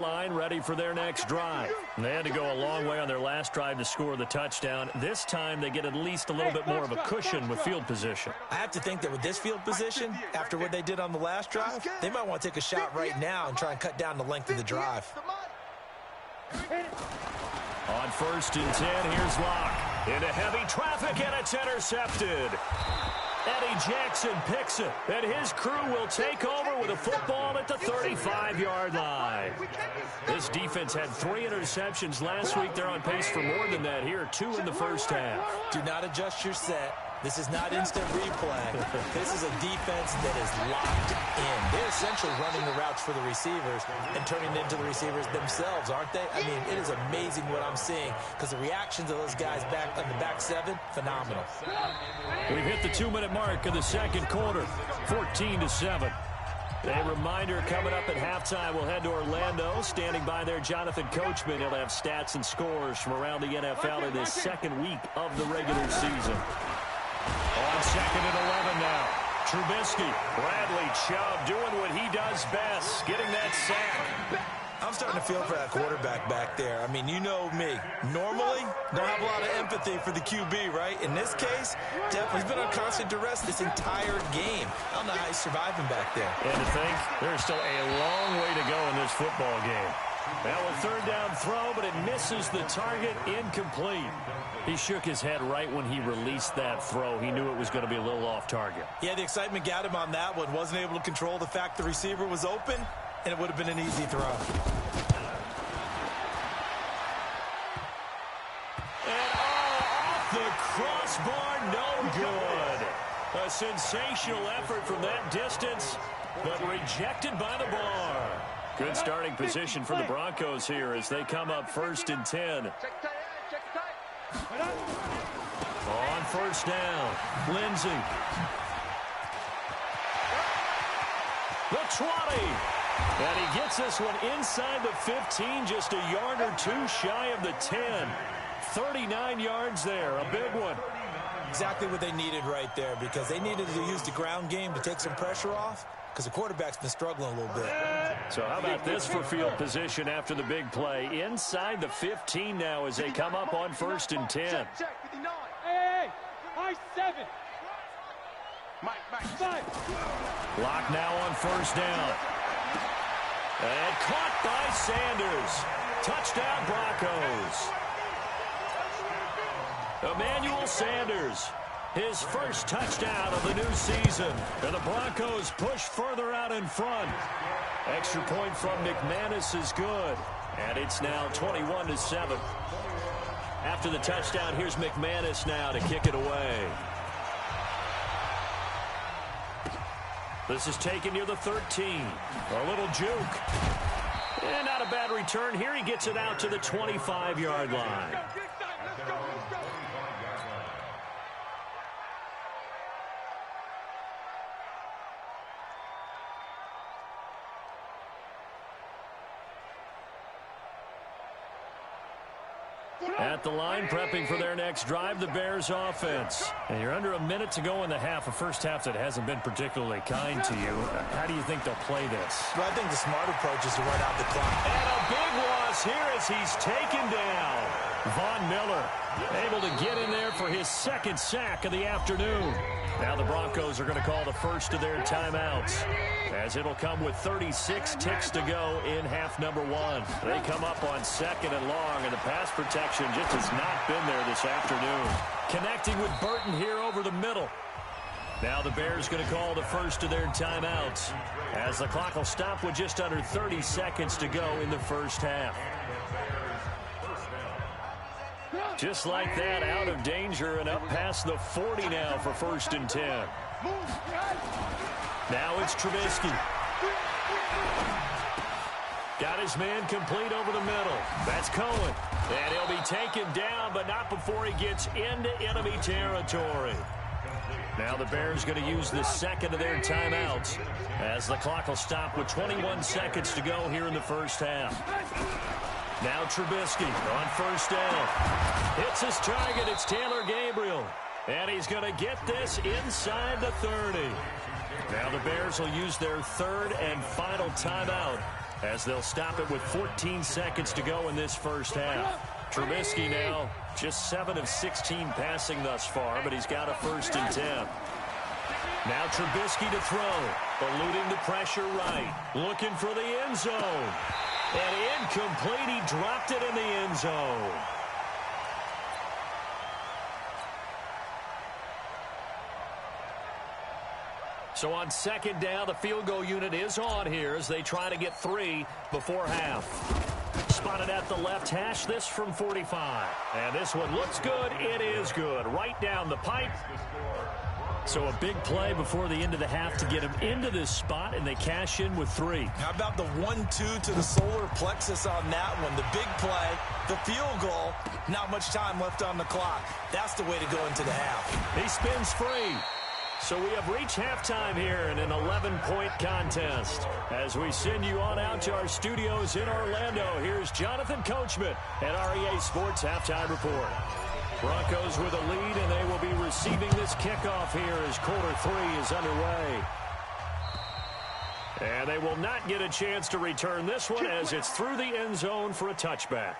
line ready for their next drive. They had to go a long way on their last drive to score the touchdown. This time they get at least a little bit more of a cushion with field position. I have to think that with this field position, after what they did on the last drive, they might want to take a shot right now and try and cut down the length of the drive. On 1st and 10, here's Locke. Into heavy traffic, and it's intercepted. Eddie Jackson picks it, and his crew will take over with a football at the 35-yard line. This defense had 3 interceptions last week. They're on pace for more than that here, 2 in the first half. Do not adjust your set. This is not instant replay. This is a defense that is locked in. They're essentially running the routes for the receivers and turning it into the receivers themselves, aren't they? I mean, it is amazing what I'm seeing because the reactions of those guys back on the back 7, phenomenal. We've hit the 2-minute mark of the second quarter, 14-7. A reminder coming up at halftime, we'll head to Orlando. Standing by there, Jonathan Coachman. He'll have stats and scores from around the NFL in this second week of the regular season. On 2nd and 11 now. Trubisky, Bradley Chubb doing what he does best, getting that sack. I'm starting to feel for that quarterback back there. I mean, you know me. Normally, don't have a lot of empathy for the QB, right? In this case, definitely he's been on constant duress this entire game. I don't know how he's surviving back there. And to think, there's still a long way to go in this football game. Now a 3rd down throw, but it misses the target, incomplete. He shook his head right when he released that throw. He knew it was going to be a little off target. Yeah, the excitement got him on that one. Wasn't able to control the fact the receiver was open, and it would have been an easy throw. And off the crossbar, no good. A sensational effort from that distance, but rejected by the bar. Good starting position for the Broncos here as they come up 1st and 10. On 1st down, Lindsey. The 20. And he gets this one inside the 15, just a yard or 2 shy of the 10. 39 yards there, a big one. Exactly what they needed right there because they needed to use the ground game to take some pressure off because the quarterback's been struggling a little bit. So how about this for field position after the big play? Inside the 15 now as they come up on 1st and 10. Hey, high 7. Lock now on 1st down. And caught by Sanders. Touchdown Broncos. Emmanuel Sanders. His first touchdown of the new season. And the Broncos push further out in front. Extra point from McManus is good. And it's now 21-7. After the touchdown, here's McManus now to kick it away. This is taken near the 13. A little juke. And not a bad return here. He gets it out to the 25-yard line. At the line, prepping for their next drive, the Bears offense. And you're under a minute to go in the half, a first half that hasn't been particularly kind to you. How do you think they'll play this? Well, I think the smart approach is to run out the clock. And a big loss here as he's taken down. Von Miller able to get in there for his 2nd sack of the afternoon. Now the Broncos are going to call the first of their timeouts, as it'll come with 36 ticks to go in half number 1. They come up on 2nd and long, and the pass protection just has not been there this afternoon. Connecting with Burton here over the middle. Now the Bears going to call the first of their timeouts, as the clock will stop with just under 30 seconds to go in the first half. Just like that, out of danger and up past the 40 now for 1st and 10. Now it's Trubisky. Got his man complete over the middle. That's Cohen. And he'll be taken down, but not before he gets into enemy territory. Now the Bears going to use the 2nd of their timeouts, as the clock will stop with 21 seconds to go here in the first half. Now Trubisky on 1st down. Hits his target. It's Taylor Gabriel. And he's going to get this inside the 30. Now the Bears will use their 3rd and final timeout as they'll stop it with 14 seconds to go in this first half. Trubisky now just 7 of 16 passing thus far, but he's got a 1st and 10. Now Trubisky to throw, eluding the pressure right, looking for the end zone. And incomplete, he dropped it in the end zone. So on 2nd down, the field goal unit is on here as they try to get 3 before half. Spotted at the left hash, this from 45. And this one looks good. It is good. Right down the pipe. So a big play before the end of the half to get him into this spot, and they cash in with 3. How about the 1-2 to the solar plexus on that one? The big play, the field goal, not much time left on the clock. That's the way to go into the half. He spins free. So we have reached halftime here in an 11-point contest. As we send you on out to our studios in Orlando, here's Jonathan Coachman at REA Sports Halftime Report. Broncos with a lead, and they will be receiving this kickoff here as quarter 3 is underway. And they will not get a chance to return this one as it's through the end zone for a touchback.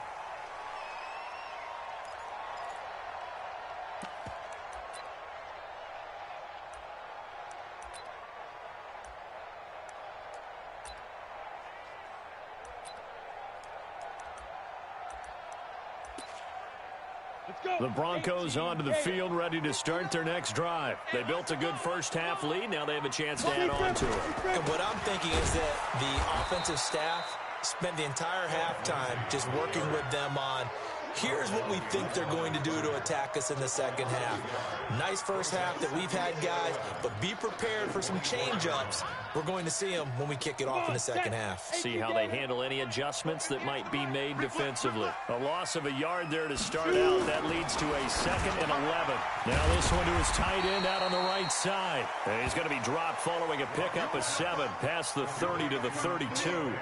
The Broncos onto the field, ready to start their next drive. They built a good first half lead. Now they have a chance to add on to it. And what I'm thinking is that the offensive staff spent the entire halftime just working with them on, here's what we think they're going to do to attack us in the second half. Nice first half that we've had, guys, but be prepared for some change-ups. We're going to see them when we kick it off in the second half. See how they handle any adjustments that might be made defensively. A loss of a yard there to start out. That leads to a 2nd and 11. Now this one to his tight end out on the right side. And he's going to be dropped following a pickup of 7 past the 30 to the 32.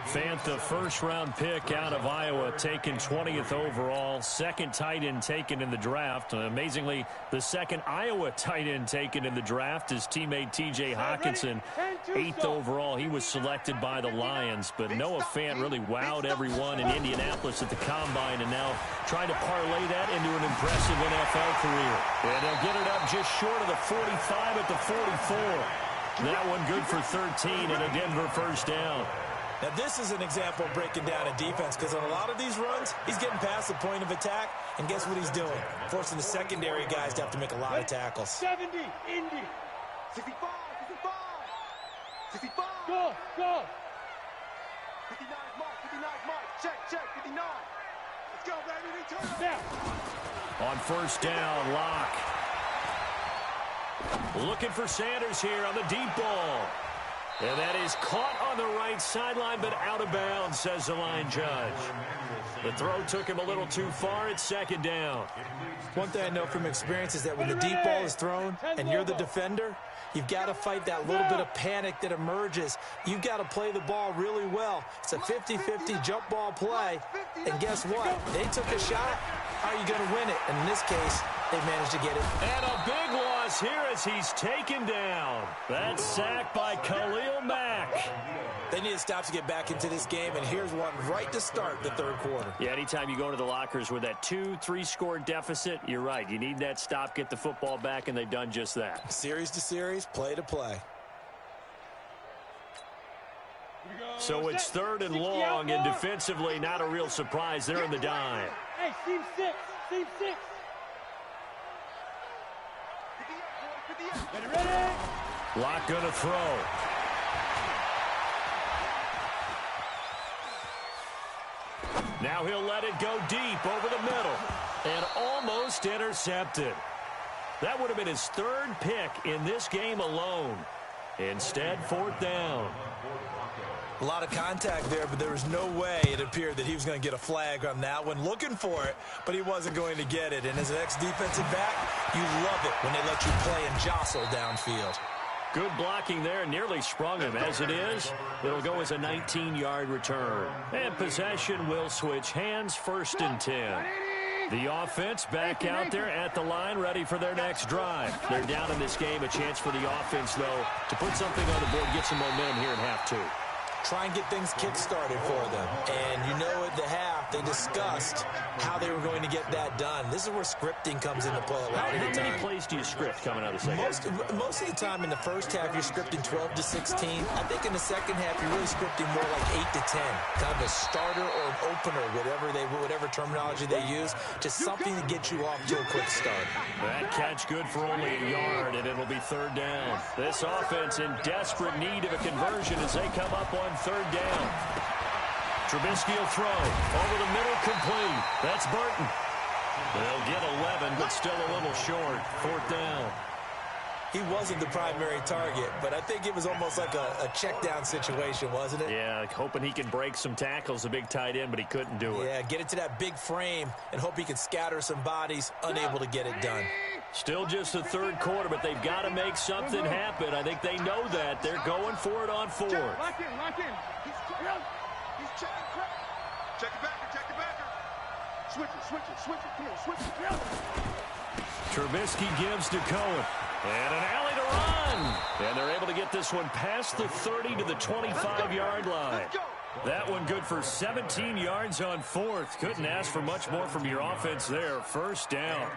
Fant, the first-round pick out of Iowa, taken 20th overall. 2nd tight end taken in the draft. Amazingly, the 2nd Iowa tight end taken in the draft is teammate T.J. Hawkinson. 8th overall, he was selected by the Lions. But Noah Fant really wowed everyone in Indianapolis at the Combine, and now trying to parlay that into an impressive NFL career. And they'll get it up just short of the 45 at the 44. That one good for 13 and a Denver first down. Now, this is an example of breaking down a defense, because on a lot of these runs, he's getting past the point of attack, and guess what he's doing? Forcing the secondary guys to have to make a lot of tackles. 70, Indy. 65, 65. 65. Go, go. 59 mark, 59 mark. Check, 59. Let's go, baby. Return. Now. On first down, Locke. Looking for Sanders here on the deep ball. And that is caught on the right sideline, but out of bounds, says the line judge. The throw took him a little too far. It's 2nd down. One thing I know from experience is that when the deep ball is thrown and you're the defender, you've got to fight that little bit of panic that emerges. You've got to play the ball really well. It's a 50-50 jump ball play. And guess what? They took a shot. How are you going to win it? And in this case, they managed to get it. And a big loss here as he's taken down. That's sacked by Khalil Mack. They need to stop to get back into this game, and here's one right to start the 3rd quarter. Yeah, anytime you go into the lockers with that 2-3 score deficit, you're right. You need that stop, get the football back, and they've done just that. Series to series, play to play. So it's 3rd and long, and defensively, not a real surprise. They're in the dime. Hey, seam 6, seam 6. Ready? Locke going to throw. Now he'll let it go deep over the middle and almost intercepted. That would have been his 3rd pick in this game alone. Instead, 4th down. A lot of contact there, but there was no way it appeared that he was going to get a flag on that one. Looking for it, but he wasn't going to get it. And as an ex-defensive back, you love it when they let you play and jostle downfield. Good blocking there, nearly sprung him. As it is, it'll go as a 19-yard return. And possession will switch hands, 1st and 10. The offense back out there at the line, ready for their next drive. They're down in this game. A chance for the offense, though, to put something on the board, get some momentum here in half 2. try and get things kick-started for them. And you know at the half, they discussed how they were going to get that done. This is where scripting comes into play a lot of the time. How many plays do you script coming out of the second? Most of the time in the first half, you're scripting 12 to 16. I think in the second half, you're really scripting more like 8 to 10. Kind of a starter or an opener, whatever terminology they use. Just something to get you off to a quick start. That catch good for only a yard, and it'll be third down. This offense in desperate need of a conversion as they come up on third down. Trubisky will throw. Over the middle, complete. That's Burton. They'll get 11, but still a little short. Fourth down. He wasn't the primary target, but I think it was almost like a check-down situation, wasn't it? Yeah, hoping he can break some tackles, a big tight end, but he couldn't do it. Yeah, get it to that big frame and hope he can scatter some bodies, unable to get it done. Still just the third quarter, but they've got to make something happen. I think they know that. They're going for it on fourth. Lock in, lock in. He's checking crap. Check it backer. Switch it. Come on, switch it. Trubisky gives to Cohen. And an alley to run. And they're able to get this one past the 30 to the 25-yard line. That one good for 17 yards on fourth. Couldn't ask for much more from your offense there. First down.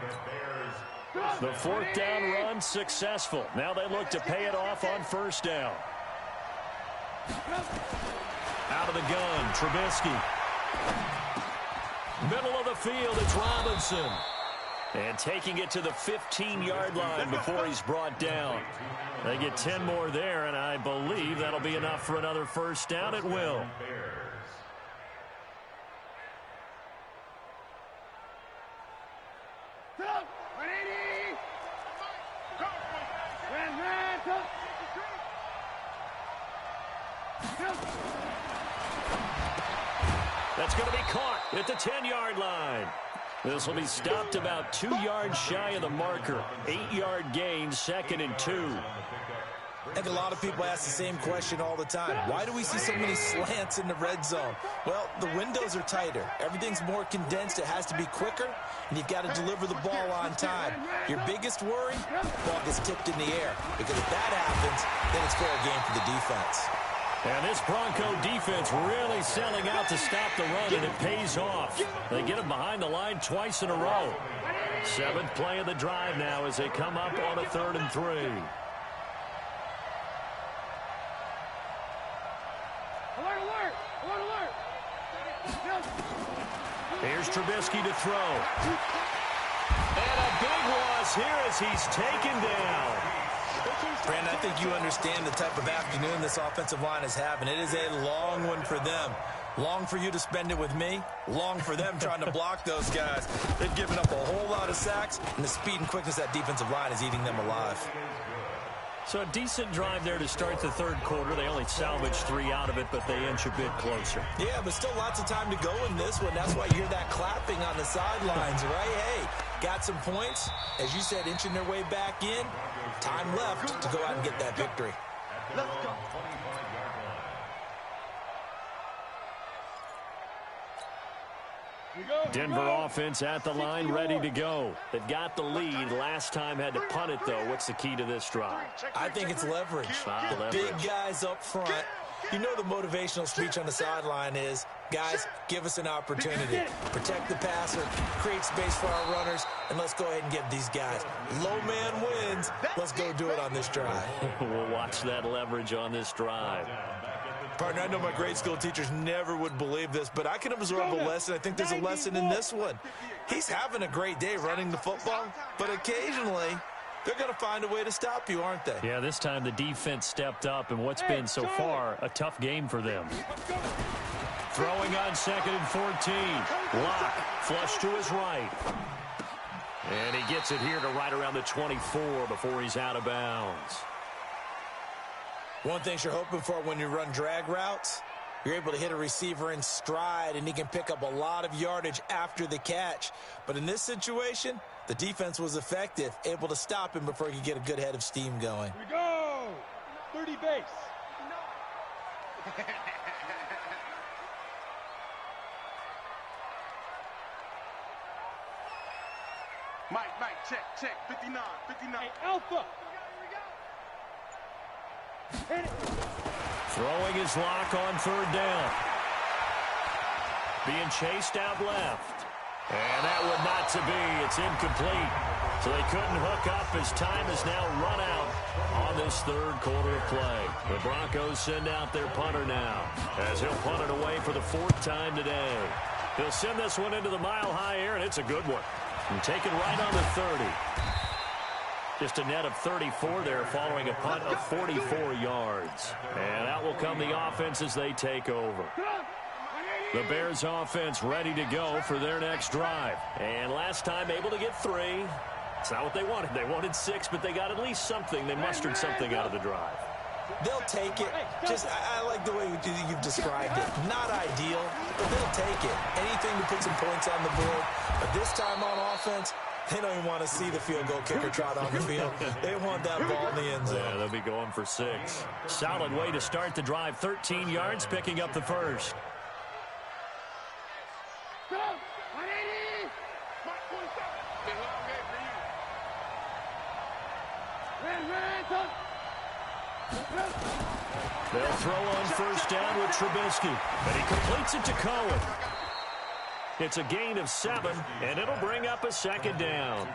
The fourth down run successful. Now they look to pay it off on first down. Out of the gun, Trubisky. Middle of the field, it's Robinson. And taking it to the 15-yard line before he's brought down. They get 10 more there, and I believe that'll be enough for another first down. It will. That's going to be caught at the 10-yard line. This will be stopped about 2 yards shy of the marker. 8-yard gain, 2nd and 2. I think a lot of people ask the same question all the time. Why do we see so many slants in the red zone? Well, the windows are tighter. Everything's more condensed. It has to be quicker, and you've got to deliver the ball on time. Your biggest worry, the ball gets tipped in the air. Because if that happens, then it's fair game for the defense. And this Bronco defense really selling out to stop the run, and it pays off. They get him behind the line twice in a row. 7th play of the drive now as they come up on a 3rd and 3. Alert! Here's Trubisky to throw. And a big loss here as he's taken down. Brandon, I think you understand the type of afternoon this offensive line is having. It is a long one for them. Long for you to spend it with me. Long for them trying to block those guys. They've given up a whole lot of sacks, and the speed and quickness of that defensive line is eating them alive. So a decent drive there to start the third quarter. They only salvaged 3 out of it, but they inch a bit closer. Yeah, but still lots of time to go in this one. That's why you hear that clapping on the sidelines, right? Hey, got some points. As you said, inching their way back in. Time left to go out and get that victory. Let's go. Denver offense at the line, ready to go. They've got the lead. Last time had to punt it, though. What's the key to this drive? I think it's leverage. The big guys up front. You know the motivational speech on the sideline is, guys, give us an opportunity. Protect the passer, create space for our runners, and let's go ahead and get these guys. Low man wins. Let's go do it on this drive. We'll watch that leverage on this drive. Partner, I know my grade school teachers never would believe this, but I can absorb a lesson. I think there's a lesson in this one. He's having a great day running the football, but occasionally they're going to find a way to stop you, aren't they? Yeah, this time the defense stepped up in what's been so far a tough game for them. Throwing on 2nd and 14. Lock, flush to his right. And he gets it here to right around the 24 before he's out of bounds. One thing you're hoping for when you run drag routes, you're able to hit a receiver in stride, and he can pick up a lot of yardage after the catch. But in this situation, the defense was effective, able to stop him before he could get a good head of steam going. Here we go. 30 base. Mike, check. 59. Hey, Alpha. Hit it. Throwing his lock on third down. Being chased out left. And that would not to be. It's incomplete. So they couldn't hook up as time is now run out on this third quarter of play. The Broncos send out their punter now as he'll punt it away for the fourth time today. He'll send this one into the mile-high air, and it's a good one. And taken right on the 30. Just a net of 34 there following a punt of 44 yards. And out will come the offense as they take over. The Bears offense ready to go for their next drive. And last time able to get 3. It's not what they wanted. They wanted 6, but they got at least something. They mustered something out of the drive. They'll take it. I like the way you've described it. Not ideal, but they'll take it. Anything to put some points on the board. But this time on offense, they don't even want to see the field goal kicker trot on the field. They want that ball in the end zone. Yeah, they'll be going for 6. Solid way to start the drive. 13 yards, picking up the first. They'll throw on first down with Trubisky, and he completes it to Cohen. It's a gain of 7, and it'll bring up a second down.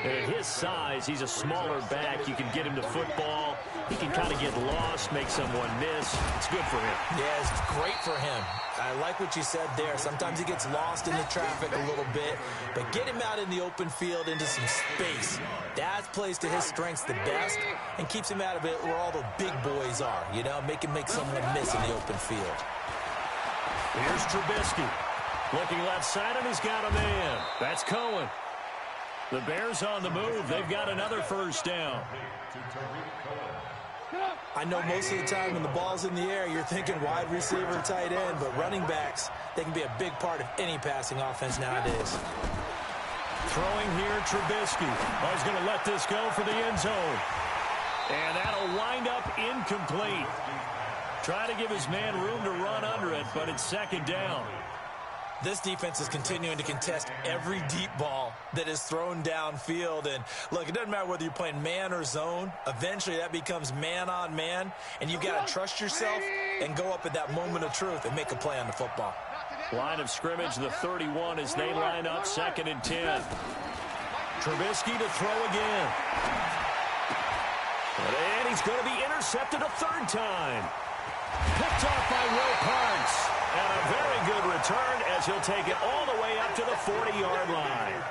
And at his size, he's a smaller back. You can get him to football. He can kind of get lost, make someone miss. It's good for him. Yeah, it's great for him. I like what you said there. Sometimes he gets lost in the traffic a little bit, but get him out in the open field into some space. That plays to his strengths the best and keeps him out of it where all the big boys are, you know, make someone miss in the open field. Here's Trubisky. Looking left side, and he's got a man. That's Cohen. The Bears on the move. They've got another first down. I know most of the time when the ball's in the air, you're thinking wide receiver, tight end, but running backs, they can be a big part of any passing offense nowadays. Throwing here, Trubisky. Oh, he's going to let this go for the end zone. And that'll wind up incomplete. Try to give his man room to run under it, but it's second down. This defense is continuing to contest every deep ball that is thrown downfield. And, look, it doesn't matter whether you're playing man or zone. Eventually, that becomes man-on-man, and you've got to trust yourself and go up at that moment of truth and make a play on the football. Line of scrimmage, the 31, as they line up, 2nd and 10. Trubisky to throw again. And he's going to be intercepted a 3rd time. Picked off by Will Parks. And a very good return as he'll take it all the way up to the 40-yard line.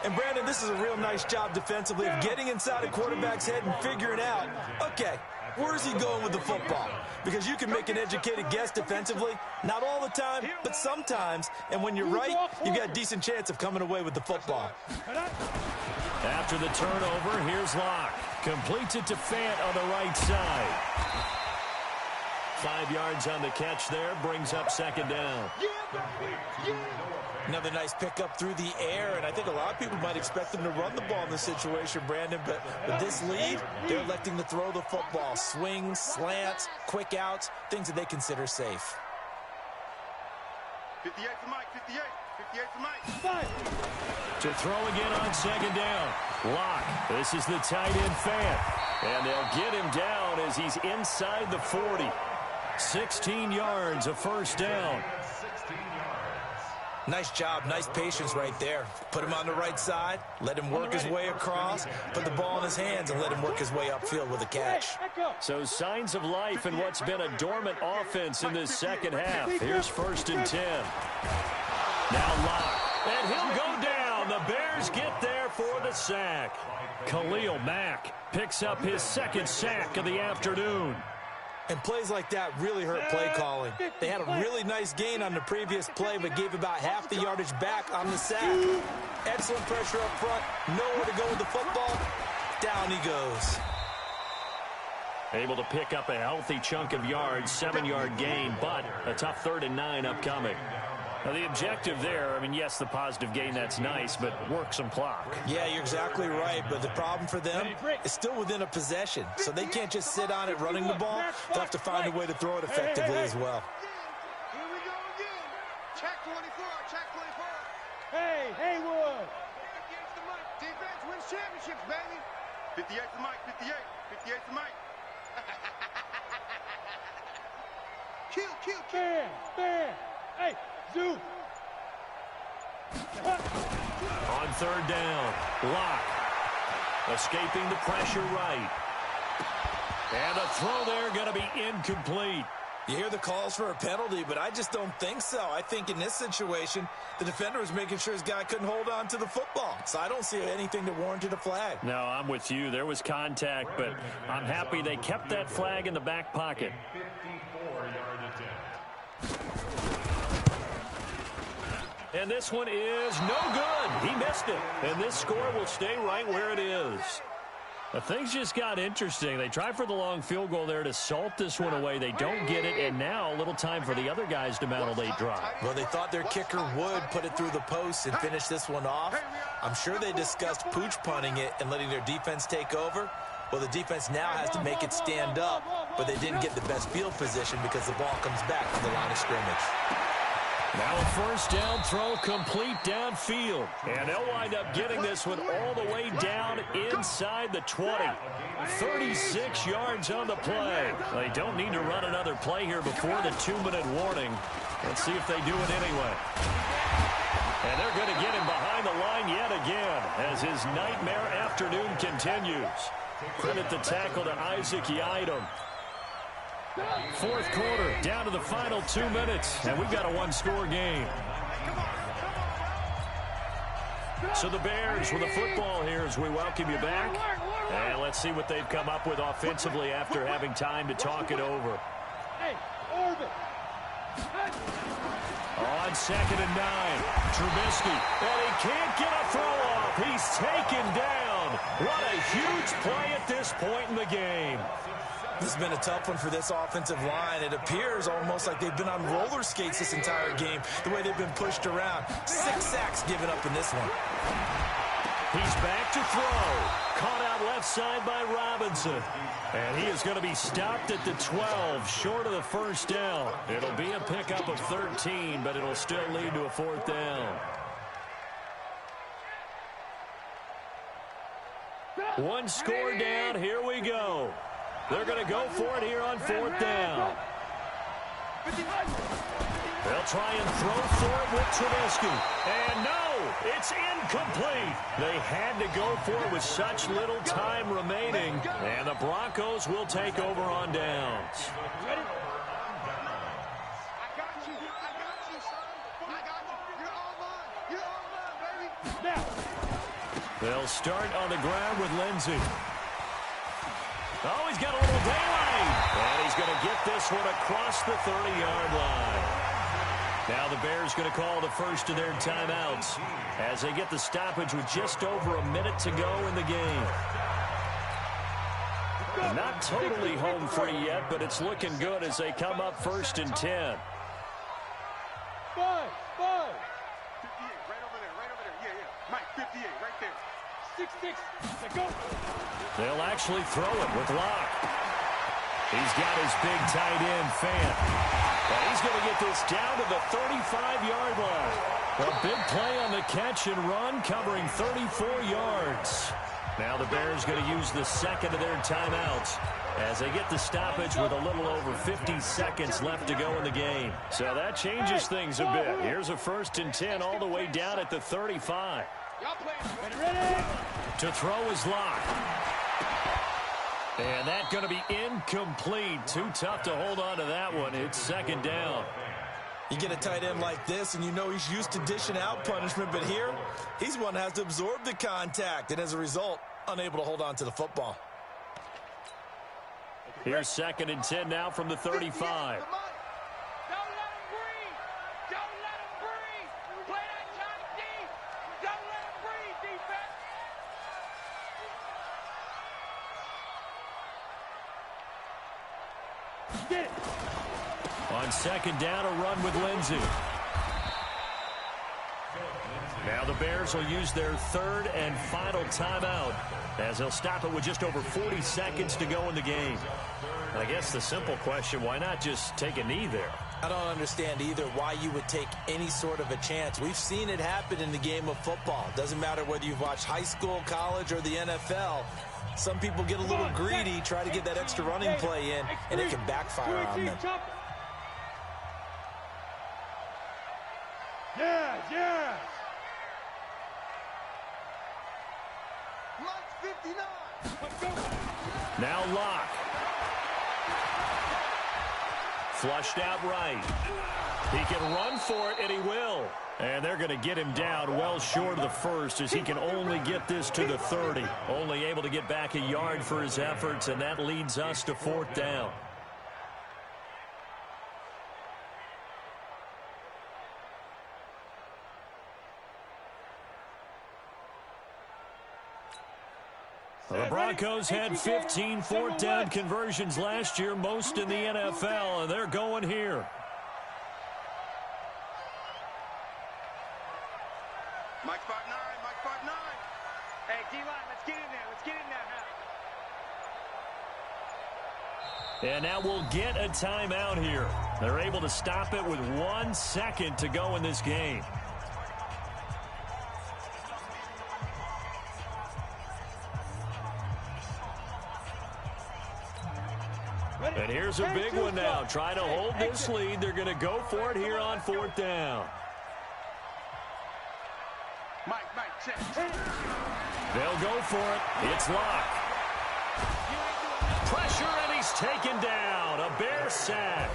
And, Brandon, this is a real nice job defensively of getting inside a quarterback's head and figuring out, okay, where's he going with the football? Because you can make an educated guess defensively, not all the time, but sometimes. And when you're right, you've got a decent chance of coming away with the football. After the turnover, here's Locke. Completes it to Fant on the right side. 5 yards on the catch there, brings up second down. Another nice pickup through the air, and I think a lot of people might expect them to run the ball in this situation, Brandon, but with this lead, they're electing to throw the football. Swings, slants, quick outs, things that they consider safe. 58 for Mike, 58. 58 for Mike. To throw again on second down. Locke. This is the tight end Fant. And they'll get him down as he's inside the 40. 16 yards, a first down. Nice job, nice patience right there. Put him on the right side, let him work his way across, put the ball in his hands, and let him work his way upfield with a catch. So signs of life in what's been a dormant offense in this second half. Here's 1st and 10. Now Locke. And he'll go down. The Bears get there for the sack. Khalil Mack picks up his 2nd sack of the afternoon. And plays like that really hurt play calling. They had a really nice gain on the previous play, but gave about half the yardage back on the sack. Excellent pressure up front. Nowhere to go with the football. Down he goes. Able to pick up a healthy chunk of yards, 7-yard gain, but a tough 3rd and 9 upcoming. Now, the objective there, I mean, yes, the positive gain, that's nice, but work some clock. Yeah, you're exactly right, but the problem for them is still within a possession, so they can't just sit on it running the ball. They'll have to find a way to throw it effectively as well. Here we go again. Check 24, check 24. Hey, Haywood. Defense wins championships, baby. 58 for Mike, 58. 58 for Mike. Kill. Bam. Hey, Zoo. On third down, Locke escaping the pressure right. And the throw there going to be incomplete. You hear the calls for a penalty, but I just don't think so. I think in this situation, the defender was making sure his guy couldn't hold on to the football. So I don't see anything that warranted a flag. No, I'm with you. There was contact, but I'm happy they kept that flag in the back pocket. And this one is no good. He missed it. And this score will stay right where it is. Now, things just got interesting. They try for the long field goal there to salt this one away. They don't get it, and now a little time for the other guys to mount a late drive. Well, they thought their kicker would put it through the post and finish this one off. I'm sure they discussed pooch punting it and letting their defense take over. Well, the defense now has to make it stand up, but they didn't get the best field position because the ball comes back from the line of scrimmage. Now a first down throw complete downfield. And they'll wind up getting this one all the way down inside the 20. 36 yards on the play. They don't need to run another play here before the 2-minute warning. Let's see if they do it anyway. And they're going to get him behind the line yet again as his nightmare afternoon continues. Credit the tackle to Isaac Yiadom. Fourth quarter, down to the final 2 minutes, and we've got a one-score game. So the Bears with the football here as we welcome you back. And let's see what they've come up with offensively after having time to talk it over. Hey, Orbit. On 2nd and 9, Trubisky, and he can't get a throw off. He's taken down. What a huge play at this point in the game. This has been a tough one for this offensive line. It appears almost like they've been on roller skates this entire game, the way they've been pushed around. 6 sacks given up in this one. He's back to throw. Caught out left side by Robinson. And he is going to be stopped at the 12, short of the first down. It'll be a pickup of 13, but it'll still lead to a 4th down. One score down. Here we go. They're going to go for it here on 4th down. They'll try and throw for it with Trubisky. And no, it's incomplete. They had to go for it with such little time remaining. And the Broncos will take over on downs. Ready? I got you, son. I got you. You're all mine, baby. Now. They'll start on the ground with Lindsey. Oh, he's got a little daylight. And he's going to get this one across the 30-yard line. Now the Bears going to call the first of their timeouts as they get the stoppage with just over a minute to go in the game. Not totally home free yet, but it's looking good as they come up 1st and 10. 5. 58, right over there. Yeah. Mike, 58, right there. 6. Now go. They'll actually throw it with Locke. He's got his big tight end, Fant. And he's going to get this down to the 35-yard line. A big play on the catch and run, covering 34 yards. Now the Bears going to use the second of their timeouts as they get the stoppage with a little over 50 seconds left to go in the game. So that changes things a bit. Here's a 1st and 10 all the way down at the 35. Ready? To throw is Locke. And that's going to be incomplete. Too tough to hold on to that one. It's 2nd down. You get a tight end like this, and you know he's used to dishing out punishment, but here, he's one that has to absorb the contact, and as a result, unable to hold on to the football. Here's 2nd and 10 now from the 35. Get it. On 2nd down, a run with Lindsey. Now the Bears will use their 3rd and final timeout as they'll stop it with just over 40 seconds to go in the game. I guess the simple question, why not just take a knee there? I don't understand either why you would take any sort of a chance. We've seen it happen in the game of football. Doesn't matter whether you've watched high school, college, or the NFL. Some people get a little greedy, try to get that extra running play in, and it can backfire on them. Yeah. Lights 59. Let's go. Now Locke. Flushed out right. He can run for it, and he will. And they're going to get him down well short of the first as he can only get this to the 30. Only able to get back a yard for his efforts, and that leads us to 4th down. The Broncos had 15 4th down conversions last year, most in the NFL, and they're going here. Mike 5'9", Hey, D-line, let's get in there. Let's get in there now. And now we'll get a timeout here. They're able to stop it with 1 second to go in this game. And here's a big one now. Trying to hold this lead. They're going to go for it here on 4th down. Mike, check. They'll go for it. It's Locke. Pressure, and he's taken down. A Bear sack.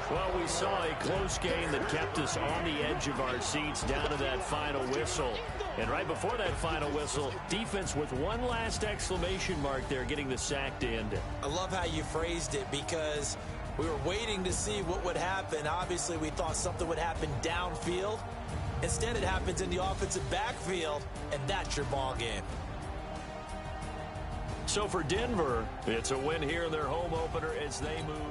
Well, we saw a close game that kept us on the edge of our seats down to that final whistle. And right before that final whistle, defense with one last exclamation mark there, getting the sack to end it. I love how you phrased it because we were waiting to see what would happen. Obviously, we thought something would happen downfield. Instead, it happens in the offensive backfield, and that's your ball game. So for Denver, it's a win here in their home opener as they move